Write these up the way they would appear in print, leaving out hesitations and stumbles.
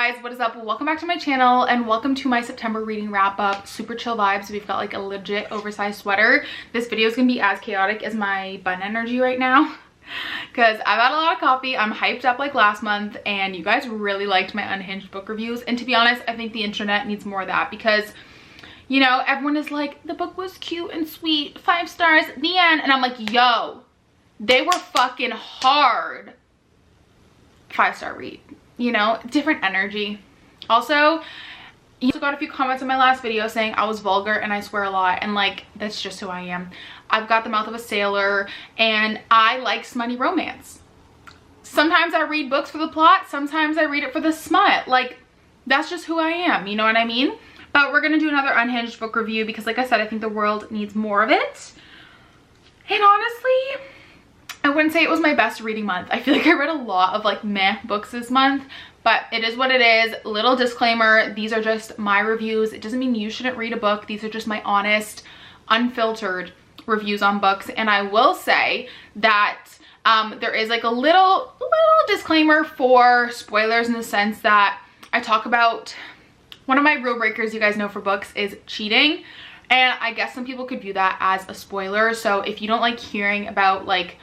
guys, what is up? Welcome back to my channel and welcome to my September reading wrap up. Super chill vibes. We've got like a legit oversized sweater. This video is gonna be as chaotic as my bun energy right now because I've had a lot of coffee. I'm hyped up like last month and you guys really liked my unhinged book reviews, and to be honest, I think the internet needs more of that because, you know, everyone is like, the book was cute and sweet, 5 stars, the end, and I'm like, yo, they were fucking hard. 5-star read. You know, different energy. Also, you also got a few comments in my last video saying I was vulgar and I swear a lot, and like, that's just who I am. I've got the mouth of a sailor and I like smutty romance. Sometimes I read books for the plot, sometimes I read it for the smut. Like, that's just who I am, you know what I mean? But we're gonna do another unhinged book review because, like I said, I think the world needs more of it. And honestly, I wouldn't say it was my best reading month. I feel like I read a lot of like meh books this month, but it is what it is. Little disclaimer, these are just my reviews. It doesn't mean you shouldn't read a book. These are just my honest, unfiltered reviews on books. And I will say that there is like a little disclaimer for spoilers in the sense that I talk about, one of my rule breakers you guys know for books is cheating. And I guess some people could view that as a spoiler. So if you don't like hearing about like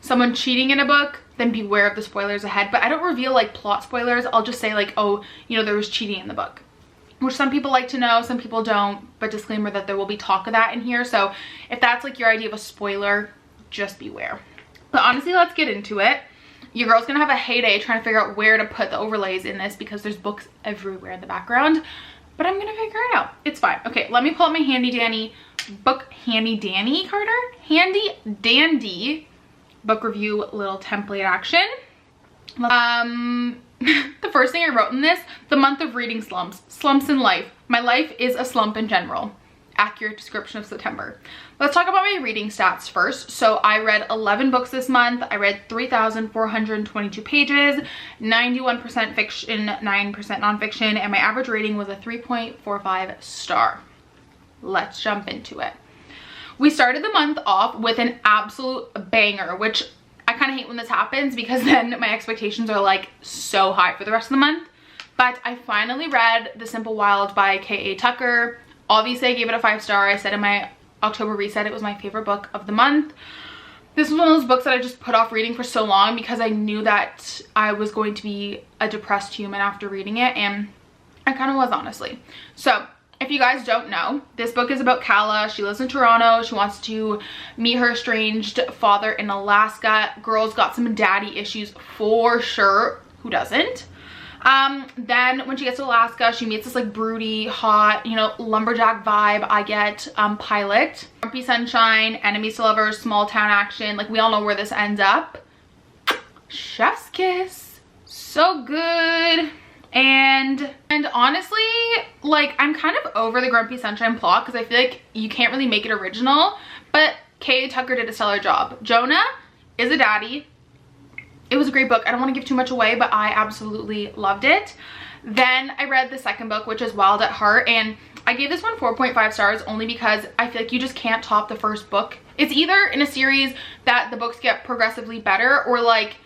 someone cheating in a book, then beware of the spoilers ahead. But I don't reveal like plot spoilers. I'll just say like, oh, you know, there was cheating in the book, which some people like to know, some people don't. But disclaimer that there will be talk of that in here. So if that's like your idea of a spoiler, just beware. But honestly, let's get into it. Your girl's gonna have a heyday trying to figure out where to put the overlays in this because there's books everywhere in the background, but I'm gonna figure it out. It's fine. Okay, let me pull up my handy dandy book, handy dandy book review little template action. The first thing I wrote in this, the month of reading slumps in life. My life is a slump in general. Accurate description of September. Let's talk about my reading stats first. So I read 11 books this month. I read 3,422 pages, 91% fiction, 9% nonfiction, and my average rating was a 3.45 star. Let's jump into it. We started the month off with an absolute banger, which I kind of hate when this happens because then my expectations are like so high for the rest of the month. But I finally read The Simple Wild by K.A. Tucker. Obviously, I gave it a 5-star. I said in my October reset it was my favorite book of the month. This was one of those books that I just put off reading for so long because I knew that I was going to be a depressed human after reading it, and I kind of was, honestly. So if you guys don't know, this book is about Kala. She lives in Toronto. She wants to meet her estranged father in Alaska. Girl's got some daddy issues for sure. Who doesn't? Then when she gets to Alaska, she meets this like broody, hot, you know, lumberjack vibe. I get pilot. Grumpy sunshine, enemies to lovers, small town action. Like, we all know where this ends up. Chef's kiss. So good. And honestly, like, I'm kind of over the Grumpy Sunshine plot because I feel like you can't really make it original, but K.A. Tucker did a stellar job. Jonah is a daddy. It was a great book. I don't want to give too much away, but I absolutely loved it. Then I read the second book, which is Wild at Heart, and I gave this one 4.5 stars only because I feel like you just can't top the first book. It's either in a series that the books get progressively better, or like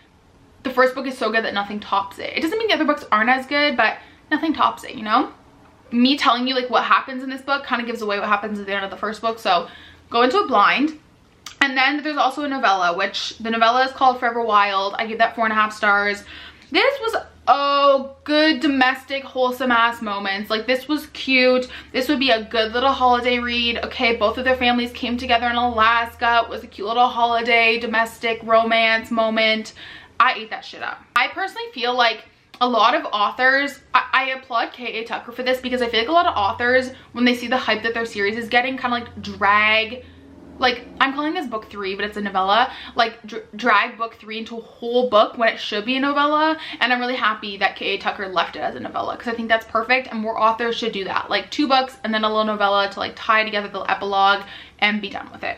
the first book is so good that nothing tops it. It doesn't mean the other books aren't as good, but nothing tops it, you know? Me telling you like what happens in this book kind of gives away what happens at the end of the first book, so go into it blind. And then there's also a novella, which the novella is called Forever Wild. I gave that 4.5 stars. This was, oh, good domestic wholesome ass moments. Like, this was cute. This would be a good little holiday read. Okay, both of their families came together in Alaska. It was a cute little holiday domestic romance moment. I ate that shit up. I personally feel like a lot of authors, I applaud K.A. Tucker for this because I feel like a lot of authors, when they see the hype that their series is getting, kind of like drag, like, I'm calling this book 3, but it's a novella, like drag book 3 into a whole book when it should be a novella. And I'm really happy that K.A. Tucker left it as a novella because I think that's perfect, and more authors should do that. Like 2 books and then a little novella to like tie together the epilogue and be done with it.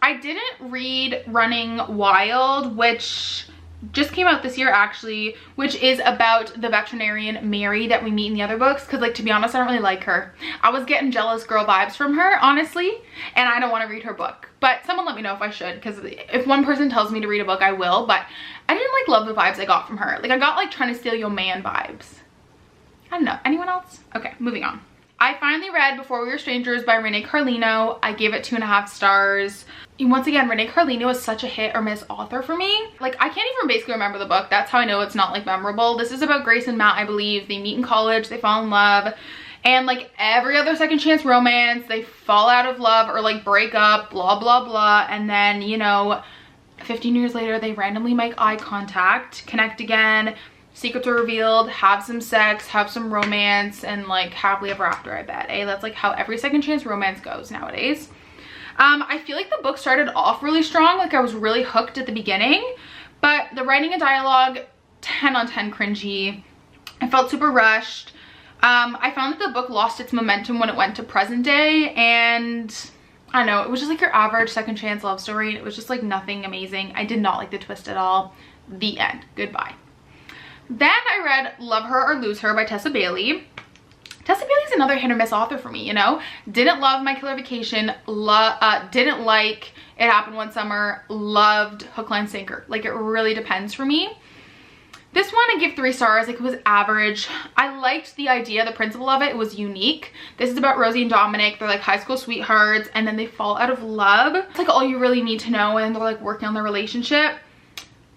I didn't read Running Wild, which just came out this year actually, which is about the veterinarian Mary that we meet in the other books, because like, to be honest, I don't really like her. I was getting jealous girl vibes from her, honestly, and I don't want to read her book. But someone let me know if I should, because if one person tells me to read a book, I will. But I didn't like love the vibes I got from her. Like I got like trying to steal your man vibes. I don't know. Anyone else? Okay, moving on. I finally read Before We Were Strangers by Renee Carlino. I gave it 2.5 stars. And once again, Renee Carlino is such a hit or miss author for me. Like I can't even basically remember the book. That's how I know it's not like memorable. This is about Grace and Matt, I believe. They meet in college, they fall in love. And like every other second chance romance, they fall out of love or like break up, blah, blah, blah. And then, you know, 15 years later, they randomly make eye contact, connect again. Secrets are revealed, have some sex, have some romance, and like happily ever after, I bet. That's like how every second chance romance goes nowadays. I feel like the book started off really strong. Like I was really hooked at the beginning, but the writing and dialogue, 10 on 10 cringy. I felt super rushed. I found that the book lost its momentum when it went to present day, and I don't know, it was just like your average second chance love story. It was just like nothing amazing. I did not like the twist at all. The end. Goodbye. Then I read Love Her or Lose Her by Tessa Bailey. Tessa Bailey's another hit or miss author for me, you know? Didn't love My Killer Vacation, didn't like It Happened One Summer, loved Hook, Line, Sinker. Like it really depends for me. This one I give 3 stars, like it was average. I liked the idea, the principle of it was unique. This is about Rosie and Dominic. They're like high school sweethearts and then they fall out of love. It's like all you really need to know, and they're like working on their relationship.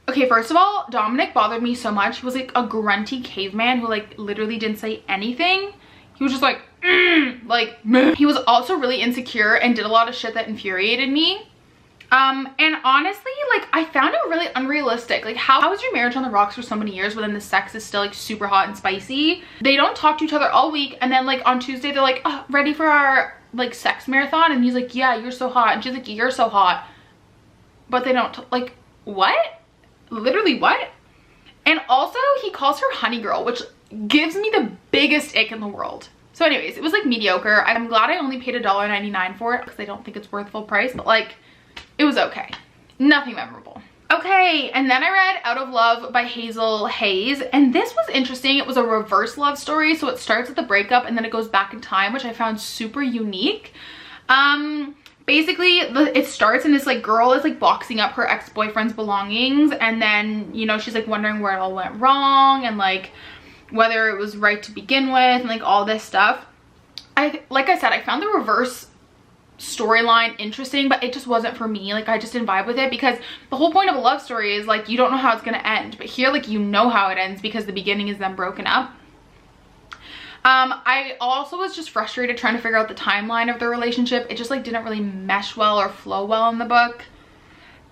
Okay, first of all, Dominic bothered me so much. He was like a grunty caveman who like literally didn't say anything. He was just like, like, meh. He was also really insecure and did a lot of shit that infuriated me. And honestly, like I found it really unrealistic. Like how is your marriage on the rocks for so many years, but then the sex is still like super hot and spicy? They don't talk to each other all week, and then like on Tuesday they're like, oh, ready for our like sex marathon? And he's like, yeah, you're so hot. And she's like, you're so hot. But they don't, like, what? Literally what? And also he calls her honey girl, which gives me the biggest ick in the world. So anyways, it was like mediocre. I'm glad I only paid $1.99 for it because I don't think it's worth full price, but like it was okay. Nothing memorable. Okay, and then I read Out of Love by Hazel Hayes, and this was interesting. It was a reverse love story, so it starts at the breakup and then it goes back in time, which I found super unique. Basically it starts and this like girl is like boxing up her ex-boyfriend's belongings, and then, you know, she's like wondering where it all went wrong and like whether it was right to begin with and like all this stuff. Like I said, I found the reverse storyline interesting, but it just wasn't for me. Like I just didn't vibe with it, because the whole point of a love story is like you don't know how it's gonna end, but here like you know how it ends because the beginning is them broken up. I also was just frustrated trying to figure out the timeline of their relationship. It just like didn't really mesh well or flow well in the book,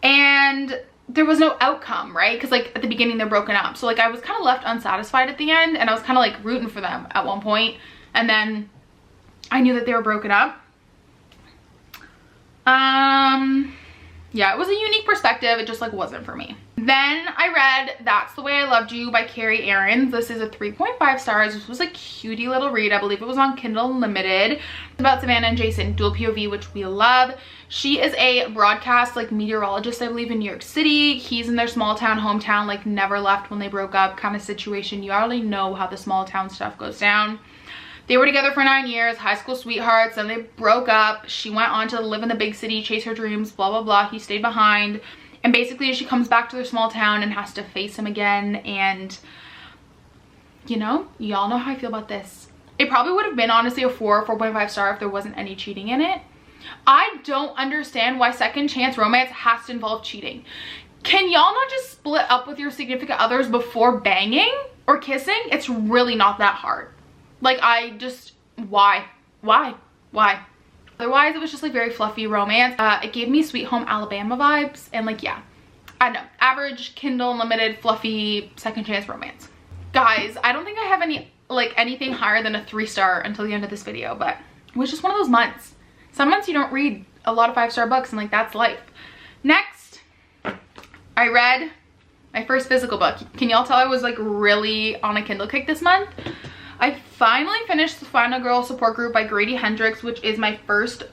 and there was no outcome, right? Because like at the beginning they're broken up, so like I was kind of left unsatisfied at the end, and I was kind of like rooting for them at one point, and then I knew that they were broken up. Yeah, it was a unique perspective. It just like wasn't for me. Then I read That's the Way I Loved You by Carrie Aarons. This is a 3.5 stars. This was a cutie little read. I believe it was on Kindle Unlimited. It's about Savannah and Jason, dual POV, which we love. She is a broadcast like meteorologist, I believe, in New York City. He's in their small town hometown, like never left when they broke up kind of situation. You already know how the small town stuff goes down. They were together for 9 years, high school sweethearts, then they broke up. She went on to live in the big city, chase her dreams, blah, blah, blah. He stayed behind. And basically she comes back to their small town and has to face him again. And, you know, y'all know how I feel about this. It probably would have been honestly a 4 or 4.5 star if there wasn't any cheating in it. I don't understand why second chance romance has to involve cheating. Can y'all not just split up with your significant others before banging or kissing? It's really not that hard. Like I just, why? Otherwise it was just like very fluffy romance. It gave me Sweet Home Alabama vibes, and like, yeah, I know, average Kindle Unlimited fluffy second chance romance. Guys, I don't think I have anything higher than a 3-star until the end of this video, but it was just one of those months. Some months you don't read a lot of 5-star books, and like that's life. Next, I read my first physical book. Can y'all tell I was like really on a Kindle kick this month? I finally finished The Final Girl Support Group by Grady Hendricks, which is my first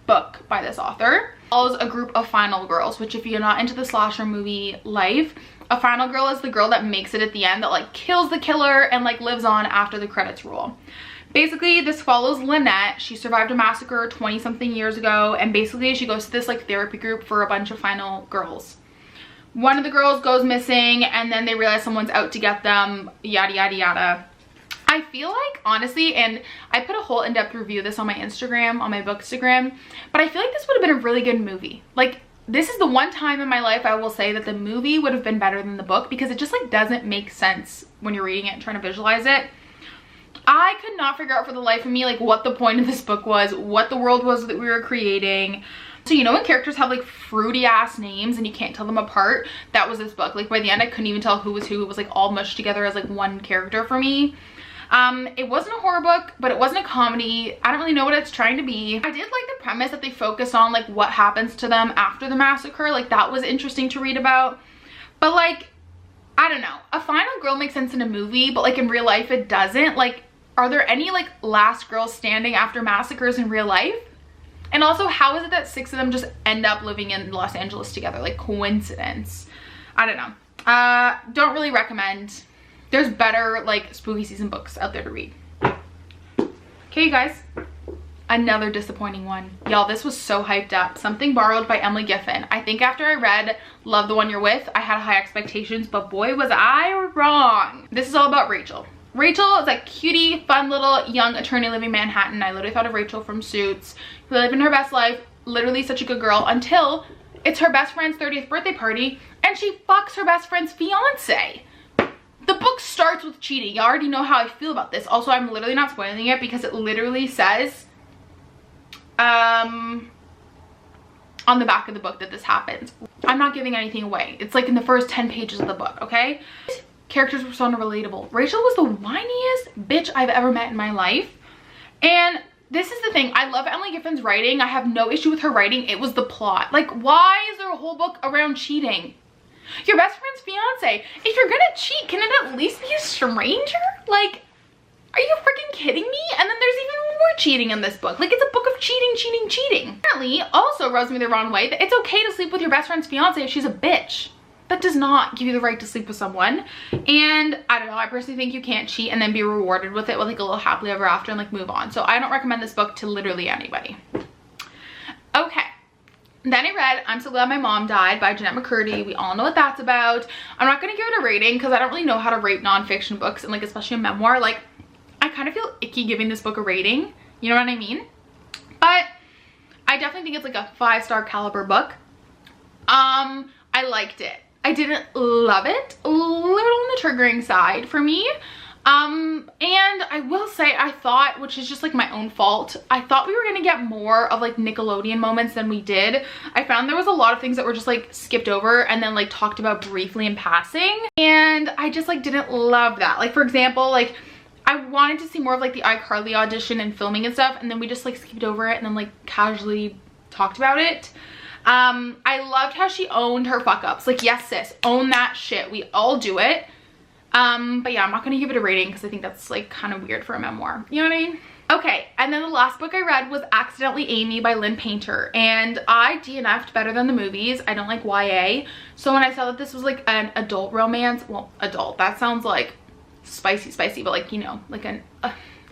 book by this author. It follows a group of final girls, which if you're not into the slasher movie life, a final girl is the girl that makes it at the end, that like kills the killer and like lives on after the credits roll. Basically, this follows Lynette. She survived a massacre 20-something years ago, and basically she goes to this like therapy group for a bunch of final girls. one of the girls goes missing and then they realize someone's out to get them, yada yada yada. I feel like, honestly, and I put a whole in-depth review of this on my Instagram, on my Bookstagram, but I feel like this would have been a really good movie. Like, this is the one time in my life I will say that the movie would have been better than the book, because it just like doesn't make sense when you're reading it and trying to visualize it. I could not figure out for the life of me like what the point of this book was, what the world was that we were creating. So you know when characters have like fruity ass names and you can't tell them apart? That was this book. Like by the end I couldn't even tell who was who. It was like all mushed together as like one character for me. It wasn't a horror book, but it wasn't a comedy. I don't really know what it's trying to be. I did like the premise that they focus on like what happens to them after the massacre. Like that was interesting to read about. But like, I don't know. A final girl makes sense in a movie, but like in real life it doesn't. Like, are there any like last girls standing after massacres in real life? And also, how is it that 6 of them just end up living in Los Angeles together? Like, coincidence? I don't know. Don't really recommend. There's better like spooky season books out there to read. Okay, you guys, another disappointing one. Y'all, this was so hyped up. Something Borrowed by Emily Giffin. I think after I read Love the One You're With, I had high expectations, but boy was I wrong. This is all about Rachel. Rachel is a cutie, fun little young attorney living in Manhattan. I literally thought of Rachel from Suits, living her best life, literally such a good girl, until it's her best friend's 30th birthday party and she fucks her best friend's fiance. The book starts with cheating. You already know how I feel about this. Also, I'm literally not spoiling it because it literally says on the back of the book that this happens. I'm not giving anything away. It's like in the first 10 pages of the book, okay? Characters were so relatable. Rachel was the whiniest bitch I've ever met in my life. And this is the thing. I love Emily Giffin's writing. I have no issue with her writing. It was the plot. Like, why is there a whole book around cheating? Your best friend's fiance. If you're gonna cheat, can it at least be a stranger? Like, are you freaking kidding me? And then there's even more cheating in this book. Like, it's a book of cheating. Apparently, also rubs me the wrong way that it's okay to sleep with your best friend's fiance if she's a bitch. That does not give you the right to sleep with someone. And I don't know, I personally think you can't cheat and then be rewarded with it with like a little happily ever after and like move on. So I don't recommend this book to literally anybody. Okay. Then I read I'm So Glad My Mom Died by Jeanette Mccurdy. We all know what that's about. I'm not going to give it a rating because I don't really know how to rate nonfiction books, and like especially a memoir. Like, I kind of feel icky giving this book a rating. You know what I mean? But I definitely think it's like a 5-star caliber book. I liked it. I didn't love it. A little on the triggering side for me. And I will say I thought, which is just like my own fault, I thought we were gonna get more of like Nickelodeon moments than we did. I found there was a lot of things that were just like skipped over and then like talked about briefly in passing, and I just like didn't love that. Like, for example, like I wanted to see more of like the iCarly audition and filming and stuff, and then we just like skipped over it and then like casually talked about it. I loved how she owned her fuck ups. Like, yes sis, own that shit. We all do it. But yeah, I'm not gonna give it a rating because I think that's like kind of weird for a memoir. You know what I mean? Okay, and then the last book I read was Accidentally Amy by Lynn Painter, and I DNF'd better than the movies. I don't like YA. So when I saw that this was like an adult romance, well, adult, that sounds like spicy, but like, you know, like an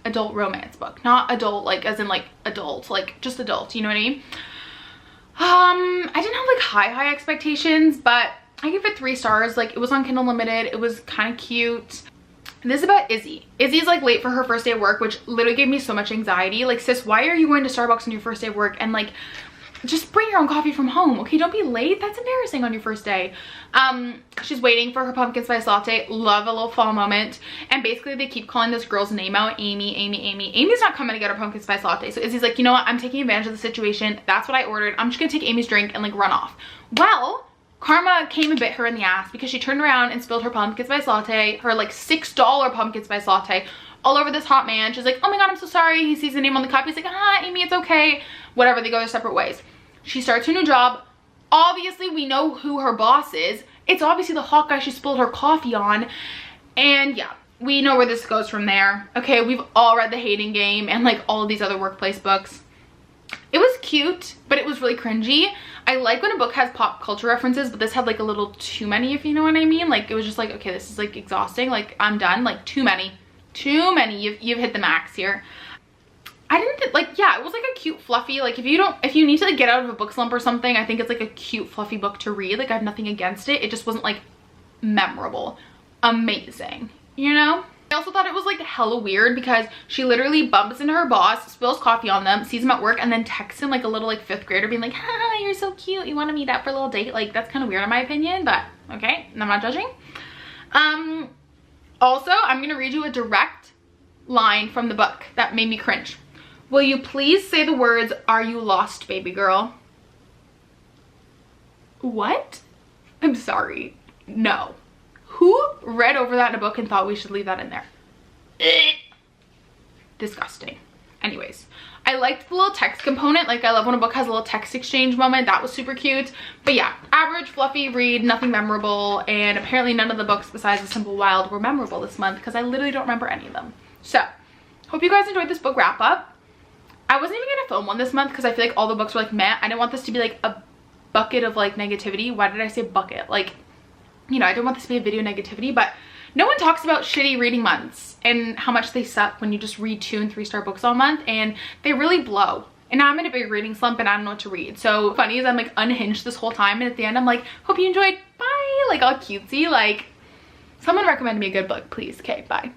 adult romance book. Not adult like as in like adult, like just adult, you know what I mean? I didn't have like high expectations, but I give it 3 stars. Like, it was on Kindle Unlimited. It was kind of cute. This is about Izzy. Izzy's like late for her first day of work, which literally gave me so much anxiety. Like, sis, why are you going to Starbucks on your first day of work? And like, just bring your own coffee from home, okay? Don't be late. That's embarrassing on your first day. She's waiting for her pumpkin spice latte. Love a little fall moment. And basically they keep calling this girl's name out, Amy. Amy's not coming to get her pumpkin spice latte. So Izzy's like, you know what? I'm taking advantage of the situation. That's what I ordered. I'm just gonna take Amy's drink and like run off. Well, karma came and bit her in the ass because she turned around and spilled her pumpkin spice latte, her like $6 pumpkin spice latte, all over this hot man. She's like, oh my god, I'm so sorry. He sees the name on the cup. He's like, ah, Amy, it's okay. Whatever, they go their separate ways. She starts her new job. Obviously, we know who her boss is. It's obviously the hot guy she spilled her coffee on. And yeah, we know where this goes from there. Okay, we've all read The Hating Game and like all of these other workplace books. It was cute, but it was really cringy. I like when a book has pop culture references, but this had like a little too many, if you know what I mean. Like, it was just like, okay, this is like exhausting. Like, I'm done. Like, too many. You've hit the max here. I didn't like, yeah, it was like a cute fluffy, like if you need to like get out of a book slump or something, I think it's like a cute fluffy book to read. Like I have nothing against it. It just wasn't like memorable, amazing, you know? I also thought it was like hella weird because she literally bumps into her boss, spills coffee on them, sees him at work, and then texts him like a little like 5th grader being like, hi, you're so cute, you want to meet up for a little date. Like that's kind of weird in my opinion, but okay, I'm not judging. Also, I'm gonna read you a direct line from the book that made me cringe. Will you please say the words, "Are you lost, baby girl?" What? I'm sorry. No. Who read over that in a book and thought we should leave that in there? Disgusting. Anyways, I liked the little text component. Like I love when a book has a little text exchange moment. That was super cute. But yeah, average fluffy read, nothing memorable, and apparently none of the books besides The Simple Wild were memorable this month because I literally don't remember any of them. So hope you guys enjoyed this book wrap up. I wasn't even gonna film one this month because I feel like all the books were like meh. I didn't want this to be like a bucket of like negativity. Why did I say bucket? Like, you know, I didn't want this to be a video negativity, but no one talks about shitty reading months and how much they suck when you just read 2 and 3-star books all month, and they really blow. And now I'm in a big reading slump and I don't know what to read. So funny is I'm like unhinged this whole time, and at the end I'm like, hope you enjoyed, bye, like all cutesy. Like someone recommend me a good book, please. Okay, bye.